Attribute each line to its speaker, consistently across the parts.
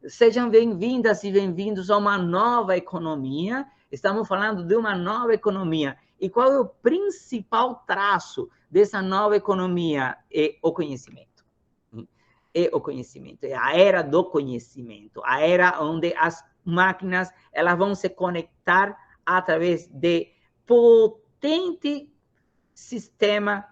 Speaker 1: Sejam bem-vindas e bem-vindos a uma nova economia. Estamos falando de uma nova economia. E qual é o principal traço dessa nova economia? É o conhecimento. É o conhecimento, é a era do conhecimento, a era onde as máquinas elas vão se conectar através de potente sistema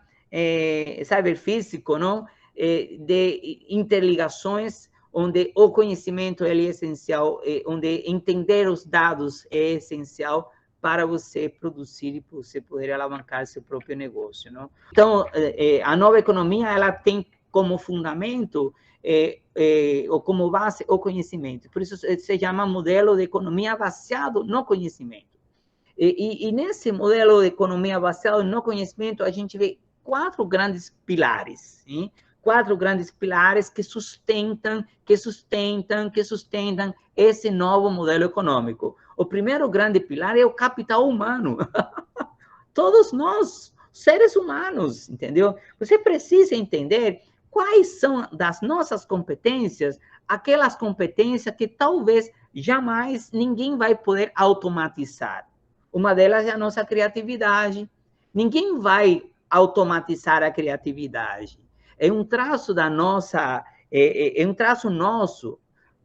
Speaker 1: cyberfísico, não? De interligações, onde o conhecimento ele é essencial, onde entender os dados é essencial para você produzir e você poder alavancar seu próprio negócio, não? Então, a nova economia ela tem como fundamento ou como base o conhecimento. Por isso se chama modelo de economia baseado no conhecimento. E nesse modelo de economia baseado no conhecimento, a gente vê quatro grandes pilares, hein? Quatro grandes pilares que sustentam esse novo modelo econômico. O primeiro grande pilar é o capital humano. Todos nós, seres humanos, entendeu? Você precisa entender quais são das nossas competências, aquelas competências que talvez jamais ninguém vai poder automatizar. Uma delas é a nossa criatividade. Ninguém vai automatizar a criatividade. É um traço da nossa, é um traço nosso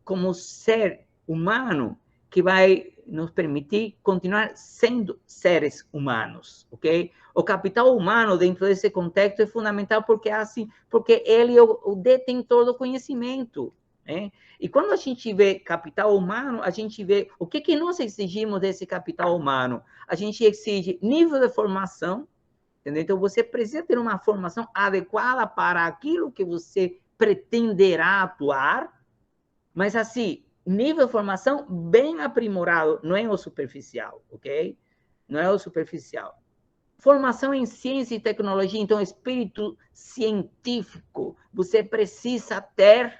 Speaker 1: como ser humano que vai nos permitir continuar sendo seres humanos, ok? O capital humano dentro desse contexto é fundamental porque assim, porque ele é o detentor do conhecimento, né? E quando a gente vê capital humano, a gente vê o que nós exigimos desse capital humano. A gente exige nível de formação, entendeu? Então você precisa ter uma formação adequada para aquilo que você pretenderá atuar, mas assim, nível de formação bem aprimorado, não é o superficial, ok? Não é o superficial. Formação em ciência e tecnologia, então espírito científico. Você precisa ter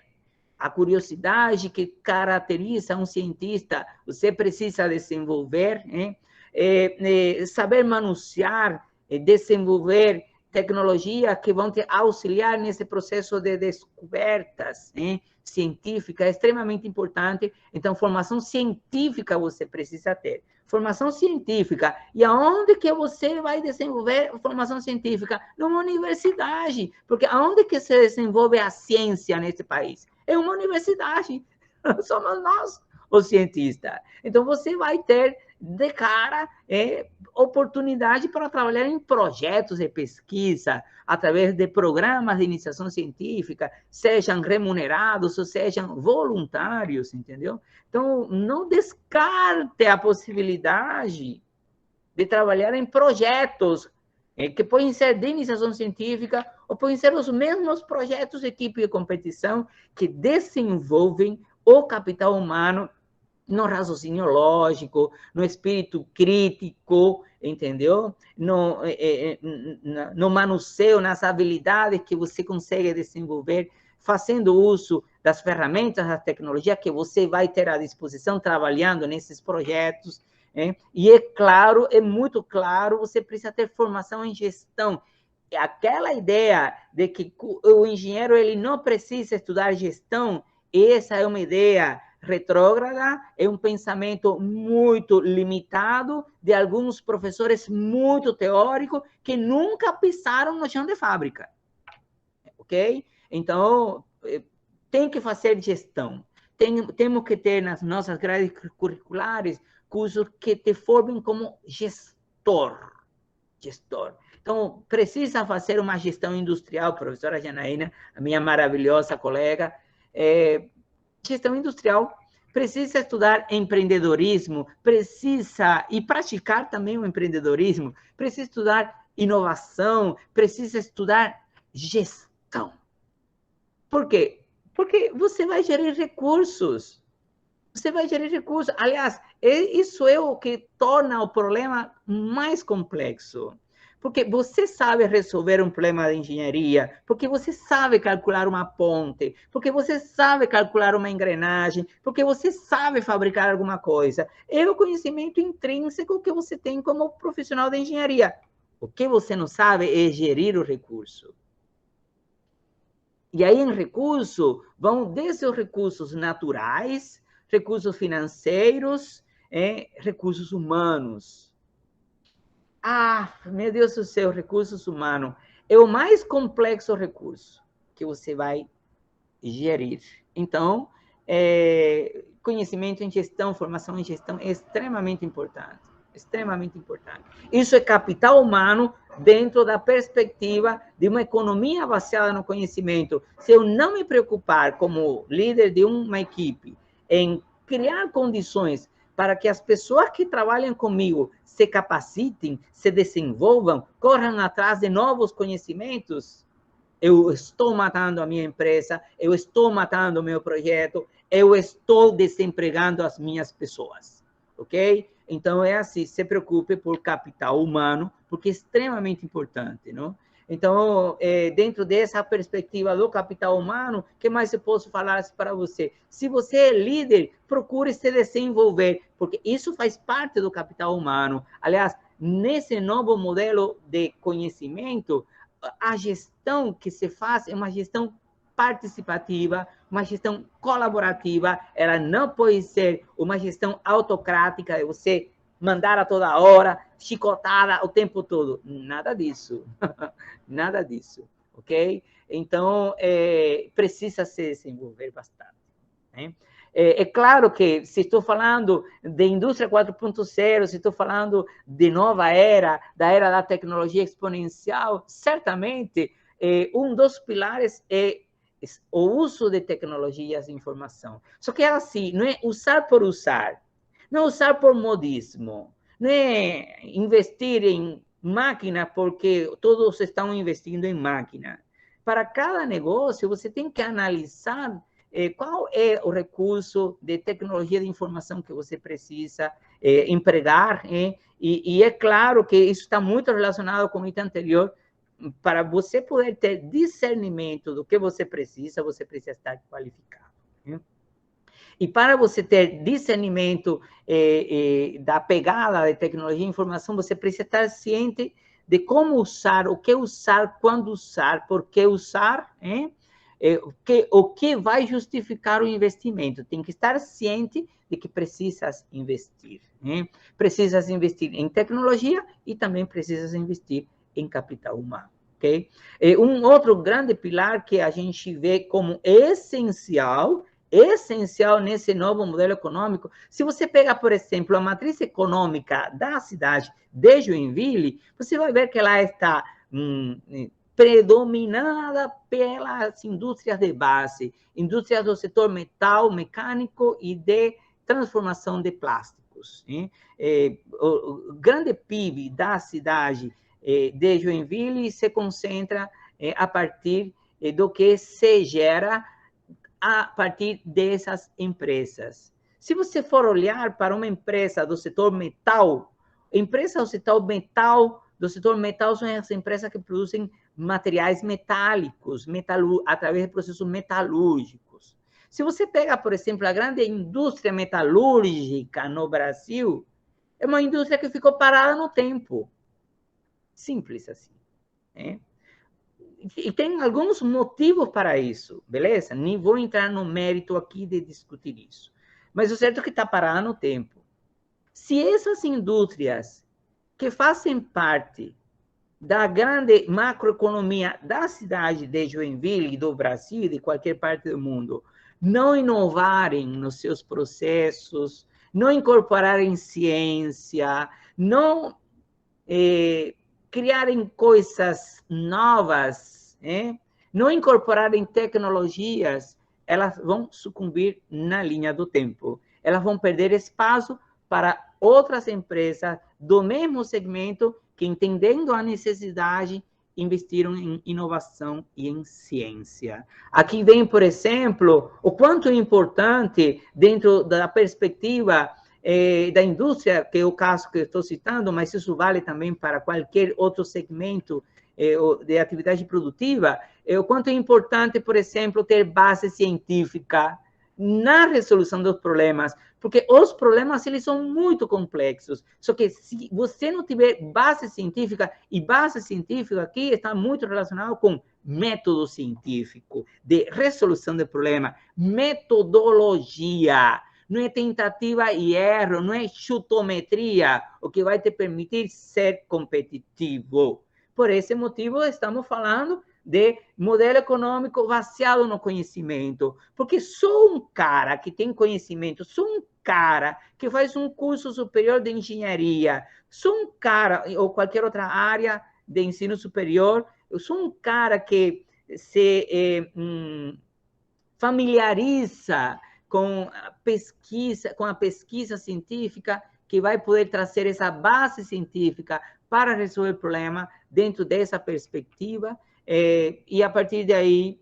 Speaker 1: a curiosidade que caracteriza um cientista. Você precisa desenvolver, saber manusear, desenvolver tecnologia que vão te auxiliar nesse processo de descobertas científicas, é extremamente importante. Então, formação científica você precisa ter. Formação científica. E aonde que você vai desenvolver formação científica? Numa universidade. Porque aonde que se desenvolve a ciência nesse país? É uma universidade. Somos nós, os cientistas. Então, você vai ter de cara oportunidade para trabalhar em projetos de pesquisa, através de programas de iniciação científica, sejam remunerados ou sejam voluntários, entendeu? Então, não descarte a possibilidade de trabalhar em projetos que podem ser de iniciação científica ou podem ser os mesmos projetos de equipe de competição que desenvolvem o capital humano no raciocínio lógico, no espírito crítico, entendeu? No manuseio, nas habilidades que você consegue desenvolver, fazendo uso das ferramentas, da tecnologia que você vai ter à disposição, trabalhando nesses projetos. E é claro, é muito claro, você precisa ter formação em gestão. Aquela ideia de que o engenheiro ele não precisa estudar gestão, essa é uma ideia retrógrada, é um pensamento muito limitado de alguns professores muito teóricos que nunca pisaram no chão de fábrica, ok? Então, tem que fazer gestão. Temos que ter nas nossas grades curriculares cursos que te formem como gestor. Então, precisa fazer uma gestão industrial, professora Janaína, a minha maravilhosa colega, gestão industrial, precisa estudar empreendedorismo, precisa, e praticar também o empreendedorismo, precisa estudar inovação, precisa estudar gestão. Por quê? Porque você vai gerir recursos. Você vai gerir recursos. Aliás, isso é o que torna o problema mais complexo. Porque você sabe resolver um problema de engenharia, porque você sabe calcular uma ponte, porque você sabe calcular uma engrenagem, porque você sabe fabricar alguma coisa. É o conhecimento intrínseco que você tem como profissional de engenharia. O que você não sabe é gerir o recurso. E aí, em recurso, vão desde os recursos naturais, recursos financeiros, recursos humanos. Ah, meu Deus do céu, recursos humanos é o mais complexo recurso que você vai gerir. Então, conhecimento em gestão, formação em gestão é extremamente importante. Extremamente importante. Isso é capital humano dentro da perspectiva de uma economia baseada no conhecimento. Se eu não me preocupar como líder de uma equipe em criar condições para que as pessoas que trabalham comigo se capacitem, se desenvolvam, corram atrás de novos conhecimentos, eu estou matando a minha empresa, eu estou matando o meu projeto, eu estou desempregando as minhas pessoas, ok? Então, é assim, se preocupe por capital humano, porque é extremamente importante, não? Então, dentro dessa perspectiva do capital humano, o que mais eu posso falar para você? Se você é líder, procure se desenvolver, porque isso faz parte do capital humano. Aliás, nesse novo modelo de conhecimento, a gestão que se faz é uma gestão participativa, uma gestão colaborativa, ela não pode ser uma gestão autocrática, você mandar a toda hora, chicotada o tempo todo. Nada disso. Nada disso, ok? Então, precisa se desenvolver bastante. Né? É claro que, se estou falando de indústria 4.0, se estou falando de nova era, da era da tecnologia exponencial, certamente, um dos pilares é o uso de tecnologias de informação. Só que, assim, não é usar por usar, não é usar por modismo, não é investir em máquina porque todos estão investindo em máquina. Para cada negócio, você tem que analisar qual é o recurso de tecnologia de informação que você precisa empregar, e é claro que isso está muito relacionado com o item anterior. Para você poder ter discernimento do que você precisa estar qualificado. Né? E para você ter discernimento da pegada de tecnologia e informação, você precisa estar ciente de como usar, o que usar, quando usar, por que usar, o que vai justificar o investimento. Tem que estar ciente de que precisas investir. Precisas investir em tecnologia e também precisas investir em capital humano. Okay? Um outro grande pilar que a gente vê como essencial nesse novo modelo econômico, se você pegar, por exemplo, a matriz econômica da cidade de Joinville, você vai ver que ela está predominada pelas indústrias de base, indústrias do setor metal, mecânico e de transformação de plásticos. O grande PIB da cidade de Joinville se concentra a partir do que se gera a partir dessas empresas. Se você for olhar para uma empresa do setor metal, empresas do setor metal são as empresas que produzem materiais metálicos, através de processos metalúrgicos. Se você pega, por exemplo, a grande indústria metalúrgica no Brasil, é uma indústria que ficou parada no tempo. Simples assim. E tem alguns motivos para isso, beleza? Nem vou entrar no mérito aqui de discutir isso. Mas o certo é que está parado no tempo. Se essas indústrias que fazem parte da grande macroeconomia da cidade de Joinville, do Brasil e de qualquer parte do mundo, não inovarem nos seus processos, não incorporarem ciência, não criarem coisas novas, não incorporarem tecnologias, elas vão sucumbir na linha do tempo. Elas vão perder espaço para outras empresas do mesmo segmento que, entendendo a necessidade, investiram em inovação e em ciência. Aqui vem, por exemplo, o quanto é importante, dentro da perspectiva da indústria, que é o caso que eu estou citando, mas isso vale também para qualquer outro segmento de atividade produtiva, o quanto é importante, por exemplo, ter base científica na resolução dos problemas, porque os problemas eles são muito complexos. Só que se você não tiver base científica, e base científica aqui está muito relacionado com método científico de resolução de problema, metodologia. Não é tentativa e erro, não é chutometria, o que vai te permitir ser competitivo. Por esse motivo, estamos falando de modelo econômico baseado no conhecimento. Porque só um cara que tem conhecimento, só um cara que faz um curso superior de engenharia, só um cara, ou qualquer outra área de ensino superior, eu sou um cara que se familiariza com a pesquisa científica, que vai poder trazer essa base científica para resolver o problema dentro dessa perspectiva, e a partir daí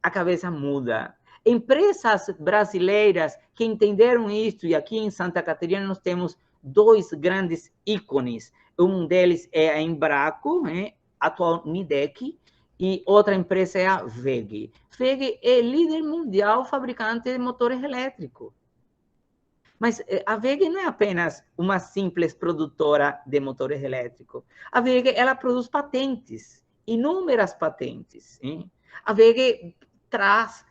Speaker 1: a cabeça muda. Empresas brasileiras que entenderam isso, e aqui em Santa Catarina nós temos dois grandes ícones. Um deles é a Embraco, atual Nidec, e outra empresa é a WEG. WEG é líder mundial fabricante de motores elétricos. Mas a WEG não é apenas uma simples produtora de motores elétricos. A WEG, ela produz patentes, inúmeras patentes. A WEG traz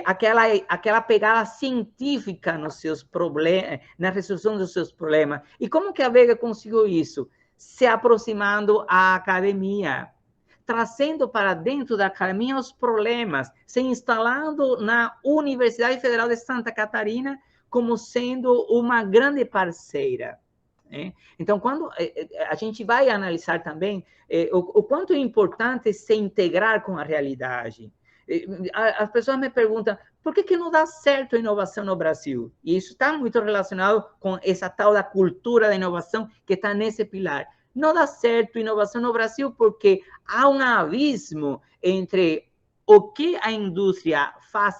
Speaker 1: aquela pegada científica nos seus problemas, na resolução dos seus problemas. E como que a WEG conseguiu isso? Se aproximando à academia, trazendo para dentro da academia os problemas, se instalando na Universidade Federal de Santa Catarina como sendo uma grande parceira. Então, quando a gente vai analisar também o quanto é importante se integrar com a realidade. As pessoas me perguntam, por que não dá certo a inovação no Brasil? E isso está muito relacionado com essa tal da cultura da inovação que está nesse pilar. Não dá certo inovação no Brasil porque há um abismo entre o que a indústria faz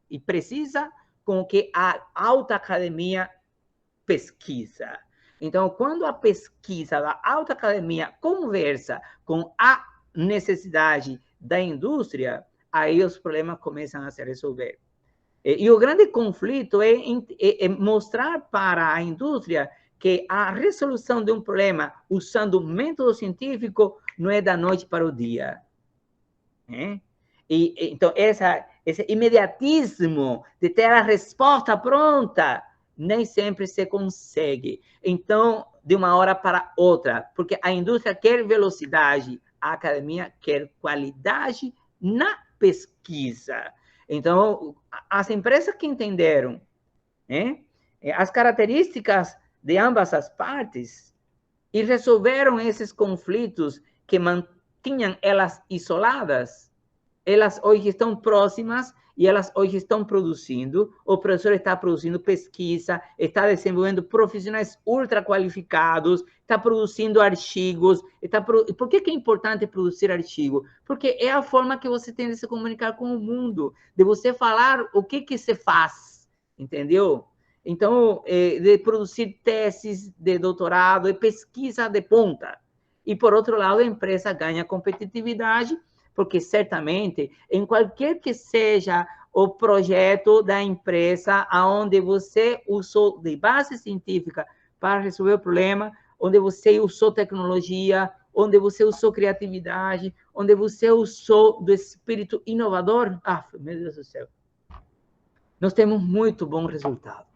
Speaker 1: e precisa com o que a alta academia pesquisa. Então, quando a pesquisa da alta academia conversa com a necessidade da indústria, aí os problemas começam a se resolver. E o grande conflito é mostrar para a indústria que a resolução de um problema usando método científico não é da noite para o dia. Então, esse imediatismo de ter a resposta pronta, nem sempre se consegue. Então, de uma hora para outra, porque a indústria quer velocidade, a academia quer qualidade na pesquisa. Então, as empresas que entenderam as características de ambas as partes e resolveram esses conflitos que mantinham elas isoladas, elas hoje estão próximas e elas hoje estão produzindo. O professor está produzindo pesquisa, está desenvolvendo profissionais ultra qualificados, está produzindo artigos. Por que é importante produzir artigo? Porque é a forma que você tem de se comunicar com o mundo, de você falar o que se faz, entendeu? Então, de produzir teses de doutorado, de pesquisa de ponta. E, por outro lado, a empresa ganha competitividade, porque certamente, em qualquer que seja o projeto da empresa, onde você usou de base científica para resolver o problema, onde você usou tecnologia, onde você usou criatividade, onde você usou do espírito inovador, meu Deus do céu, nós temos muito bom resultado.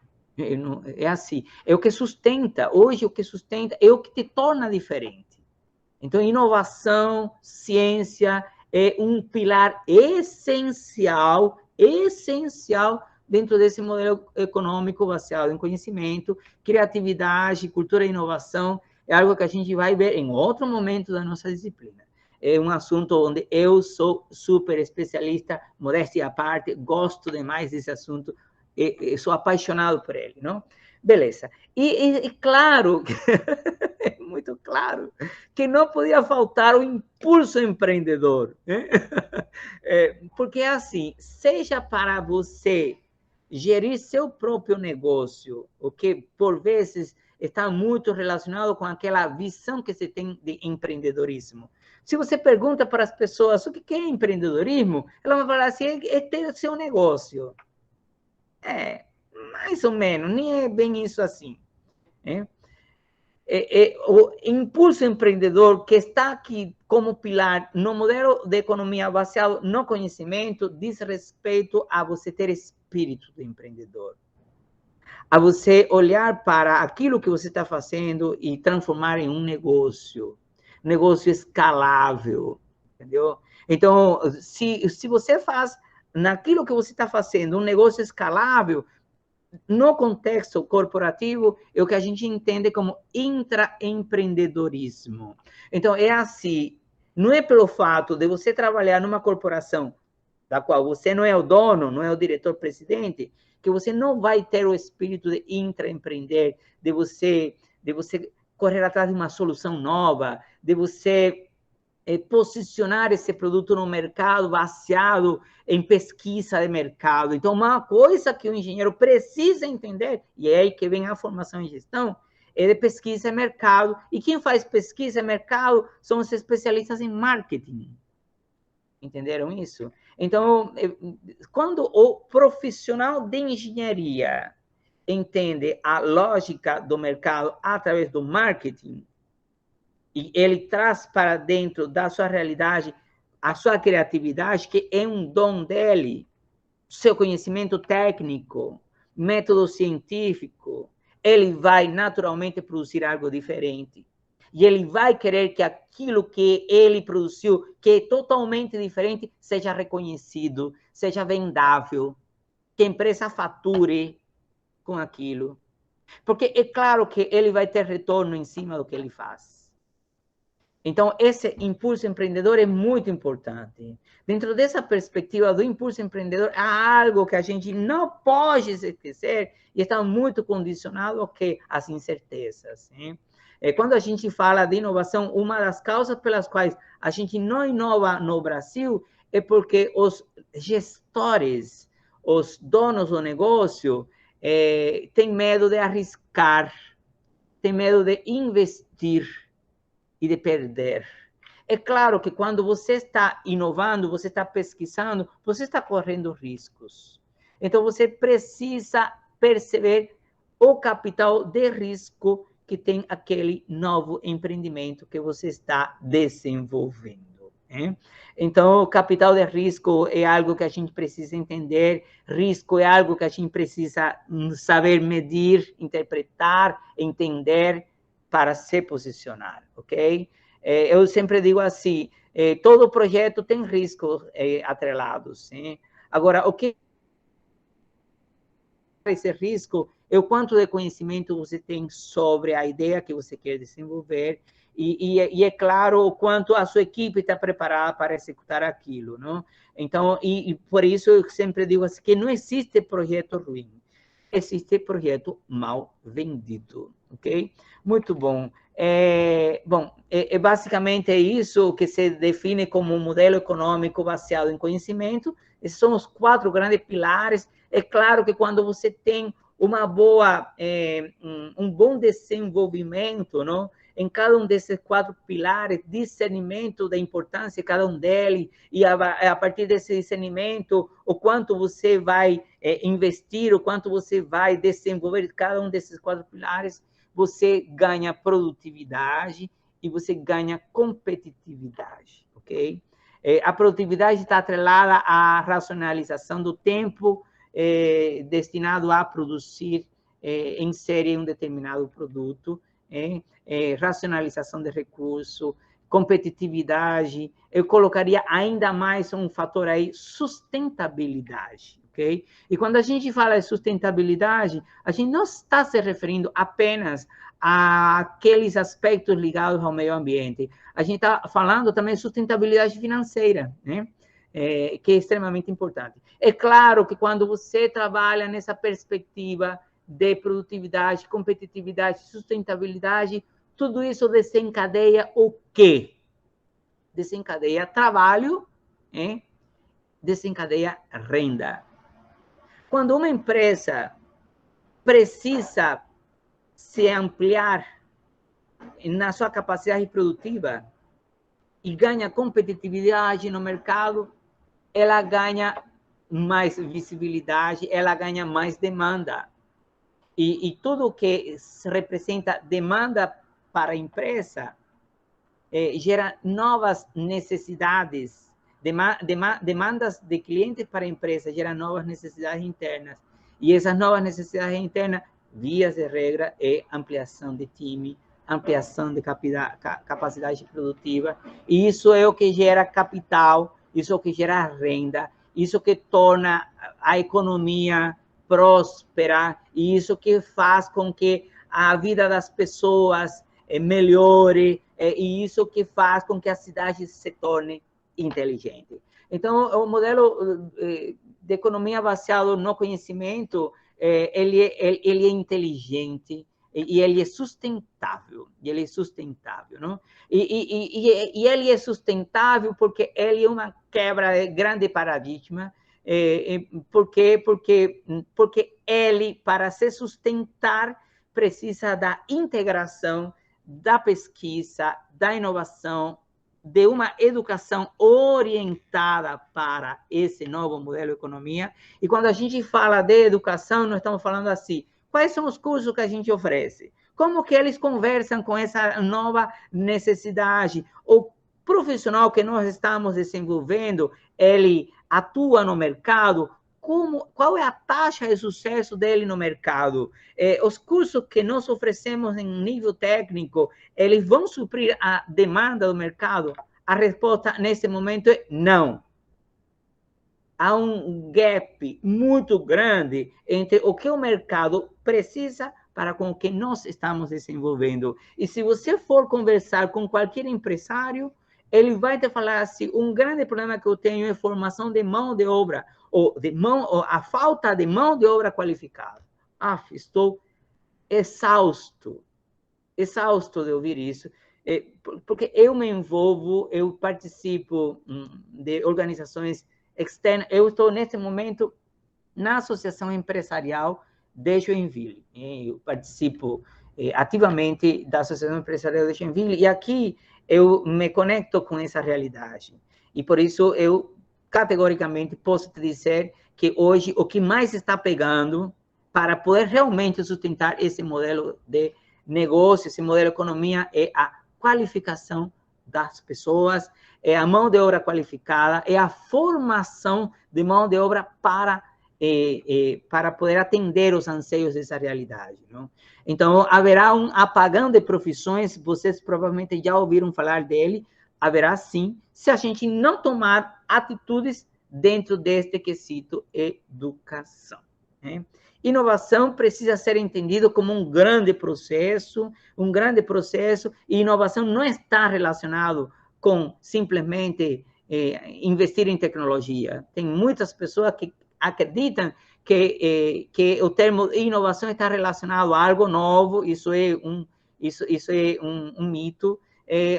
Speaker 1: É assim, é o que sustenta, hoje o que sustenta é o que te torna diferente. Então, inovação, ciência é um pilar essencial dentro desse modelo econômico baseado em conhecimento, criatividade, cultura e inovação, é algo que a gente vai ver em outro momento da nossa disciplina. É um assunto onde eu sou super especialista, modéstia à parte, gosto demais desse assunto, sou apaixonado por ele, não? Beleza. E claro, é muito claro, que não podia faltar o impulso empreendedor. Porque é assim, seja para você gerir seu próprio negócio, o que por vezes está muito relacionado com aquela visão que você tem de empreendedorismo. Se você pergunta para as pessoas o que é empreendedorismo, elas vão falar assim, é ter seu negócio. Mais ou menos, nem é bem isso assim. o impulso empreendedor que está aqui como pilar no modelo de economia baseado no conhecimento diz respeito a você ter espírito de empreendedor, a você olhar para aquilo que você está fazendo e transformar em um negócio escalável, entendeu? Então, se você faz naquilo que você está fazendo um negócio escalável, no contexto corporativo, é o que a gente entende como intraempreendedorismo. Então, é assim, não é pelo fato de você trabalhar numa corporação da qual você não é o dono, não é o diretor-presidente, que você não vai ter o espírito de intraempreender, de você correr atrás de uma solução nova, de você posicionar esse produto no mercado baseado em pesquisa de mercado. Então, uma coisa que o engenheiro precisa entender, e é aí que vem a formação em gestão, é de pesquisa de mercado. E quem faz pesquisa de mercado são os especialistas em marketing. Entenderam isso? Então, quando o profissional de engenharia entende a lógica do mercado através do marketing, e ele traz para dentro da sua realidade a sua criatividade, que é um dom dele, seu conhecimento técnico, método científico, ele vai naturalmente produzir algo diferente. E ele vai querer que aquilo que ele produziu, que é totalmente diferente, seja reconhecido, seja vendável, que a empresa fature com aquilo. Porque é claro que ele vai ter retorno em cima do que ele faz. Então, esse impulso empreendedor é muito importante. Dentro dessa perspectiva do impulso empreendedor, há algo que a gente não pode esquecer e está muito condicionado ao que? As incertezas. Hein? Quando a gente fala de inovação, uma das causas pelas quais a gente não inova no Brasil é porque os gestores, os donos do negócio, têm medo de arriscar, têm medo de investir e de perder. É claro que quando você está inovando, você está pesquisando, você está correndo riscos. Então, você precisa perceber o capital de risco que tem aquele novo empreendimento que você está desenvolvendo. Hein? Então, o capital de risco é algo que a gente precisa entender, risco é algo que a gente precisa saber medir, interpretar, entender, para se posicionar, ok? Eu sempre digo assim, todo projeto tem riscos atrelados. Hein? Agora, o que é esse risco é o quanto de conhecimento você tem sobre a ideia que você quer desenvolver e é claro o quanto a sua equipe está preparada para executar aquilo, não? Então, e por isso eu sempre digo assim, que não existe projeto ruim, existe projeto mal vendido, ok? Muito bom. Basicamente é isso que se define como um modelo econômico baseado em conhecimento. Esses são os 4 grandes pilares. É claro que quando você tem uma boa, um bom desenvolvimento, não? Em cada um desses 4 pilares, discernimento da importância de cada um deles, e a partir desse discernimento, o quanto você vai investir, o quanto você vai desenvolver cada um desses 4 pilares, você ganha produtividade e você ganha competitividade, ok? A produtividade está atrelada à racionalização do tempo destinado a produzir em série um determinado produto, racionalização de recurso, competitividade. Eu colocaria ainda mais um fator aí, sustentabilidade. Okay? E quando a gente fala de sustentabilidade, a gente não está se referindo apenas àqueles aspectos ligados ao meio ambiente. A gente está falando também de sustentabilidade financeira, né? Que é extremamente importante. É claro que quando você trabalha nessa perspectiva de produtividade, competitividade, sustentabilidade, tudo isso desencadeia o quê? Desencadeia trabalho, desencadeia renda. Quando uma empresa precisa se ampliar na sua capacidade produtiva e ganha competitividade no mercado, ela ganha mais visibilidade, ela ganha mais demanda. E tudo que representa demanda para a empresa, gera novas necessidades, demandas de clientes para a empresa, gera novas necessidades internas. E essas novas necessidades internas, vias de regra, é ampliação de time, ampliação de capacidade produtiva. E isso é o que gera capital, isso é o que gera renda, isso que torna a economia próspera, e isso que faz com que a vida das pessoas melhore, e isso que faz com que a cidade se torne inteligente. Então, o modelo de economia baseado no conhecimento, ele é inteligente, e ele é sustentável, não? E ele é sustentável porque ele é uma quebra de grande paradigma. Por quê? Porque ele, para se sustentar, precisa da integração da pesquisa, da inovação, de uma educação orientada para esse novo modelo de economia. E quando a gente fala de educação, nós estamos falando assim, quais são os cursos que a gente oferece? Como que eles conversam com essa nova necessidade? O profissional que nós estamos desenvolvendo, ele atua no mercado? Qual é a taxa de sucesso dele no mercado? Os cursos que nós oferecemos em nível técnico, eles vão suprir a demanda do mercado? A resposta nesse momento é não. Há um gap muito grande entre o que o mercado precisa para com o que nós estamos desenvolvendo. E se você for conversar com qualquer empresário, ele vai te falar assim, um grande problema que eu tenho é formação de mão de obra, ou a falta de mão de obra qualificada. Estou exausto de ouvir isso, porque eu me envolvo, eu participo de organizações externas, eu estou nesse momento na Associação Empresarial de Joinville, eu participo ativamente da Associação Empresarial de Joinville, e aqui eu me conecto com essa realidade, e por isso eu categoricamente posso te dizer que hoje o que mais está pegando para poder realmente sustentar esse modelo de negócio, esse modelo de economia, é a qualificação das pessoas, é a mão de obra qualificada, é a formação de mão de obra para poder atender os anseios dessa realidade, não? Então, haverá um apagão de profissões, vocês provavelmente já ouviram falar dele, haverá sim, se a gente não tomar atitudes dentro deste quesito educação, né? Inovação precisa ser entendido como um grande processo, e inovação não está relacionado com simplesmente investir em tecnologia. Tem muitas pessoas que acreditam que o termo inovação está relacionado a algo novo, isso é um mito,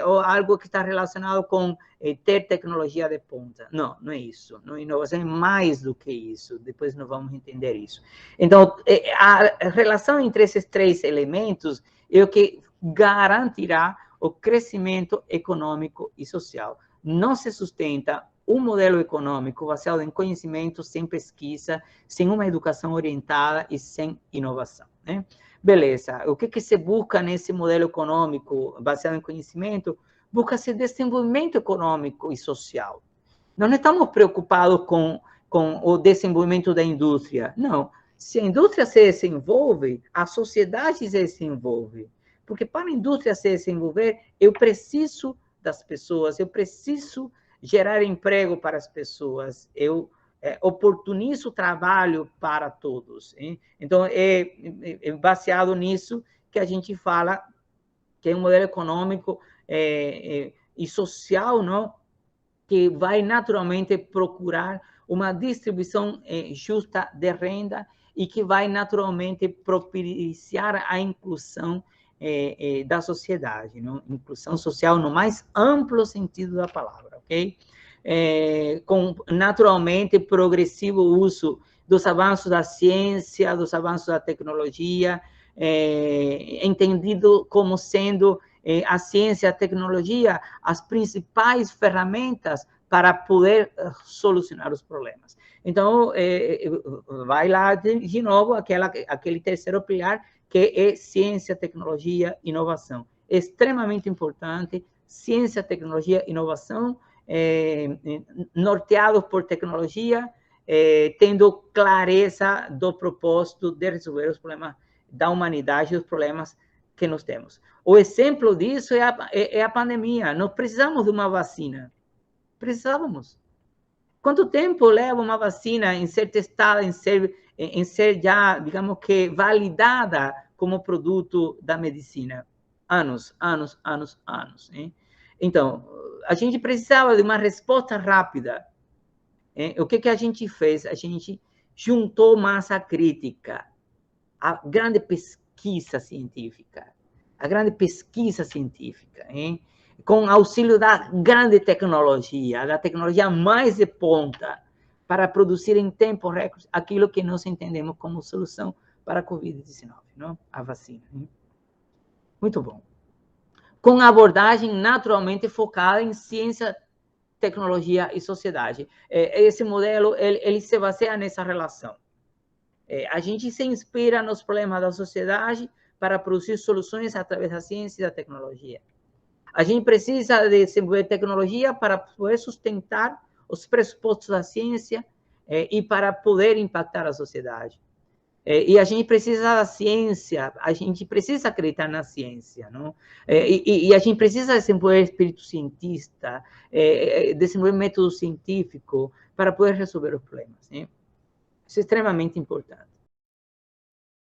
Speaker 1: ou algo que está relacionado com ter tecnologia de ponta. Não, não é isso. Não, inovação é mais do que isso. Depois nós vamos entender isso. Então, a relação entre esses três elementos é o que garantirá o crescimento econômico e social. Não se sustenta um modelo econômico baseado em conhecimento, sem pesquisa, sem uma educação orientada e sem inovação, né? Beleza, o que se busca nesse modelo econômico baseado em conhecimento? Busca-se desenvolvimento econômico e social. Nós não estamos preocupados com o desenvolvimento da indústria. Não, se a indústria se desenvolve, a sociedade se desenvolve. Porque para a indústria se desenvolver, eu preciso das pessoas, eu preciso gerar emprego para as pessoas, eu oportunizo trabalho para todos, hein? Então, é baseado nisso que a gente fala que é um modelo econômico e social, não? Que vai naturalmente procurar uma distribuição justa de renda e que vai naturalmente propiciar a inclusão da sociedade, não? Inclusão social no mais amplo sentido da palavra, ok? Com naturalmente progressivo uso dos avanços da ciência, dos avanços da tecnologia, entendido como sendo a ciência e a tecnologia as principais ferramentas para poder solucionar os problemas. Então, vai lá de novo aquele terceiro pilar, que é ciência, tecnologia, inovação. é extremamente importante, ciência, tecnologia, inovação, norteados por tecnologia, tendo clareza do propósito de resolver os problemas da humanidade, os problemas que nós temos. O exemplo disso é a pandemia. Nós precisamos de uma vacina. Precisávamos. Quanto tempo leva uma vacina em ser testada, em ser já, digamos que, validada como produto da medicina? Anos, anos, anos, anos. Hein? Então, a gente precisava de uma resposta rápida. Hein? O que a gente fez? A gente juntou massa crítica, a grande pesquisa científica, hein? Com auxílio da grande tecnologia, da tecnologia mais de ponta, para produzir em tempo recorde aquilo que nós entendemos como solução para a Covid-19, não? A vacina. Hein? Muito bom. Com abordagem naturalmente focada em ciência, tecnologia e sociedade. Esse modelo, ele se baseia nessa relação. A gente se inspira nos problemas da sociedade para produzir soluções através da ciência e da tecnologia. A gente precisa desenvolver tecnologia para poder sustentar os pressupostos da ciência e para poder impactar a sociedade. E a gente precisa da ciência, a gente precisa acreditar na ciência, não? E a gente precisa desenvolver espírito cientista, desenvolver método científico para poder resolver os problemas, né? Isso é extremamente importante.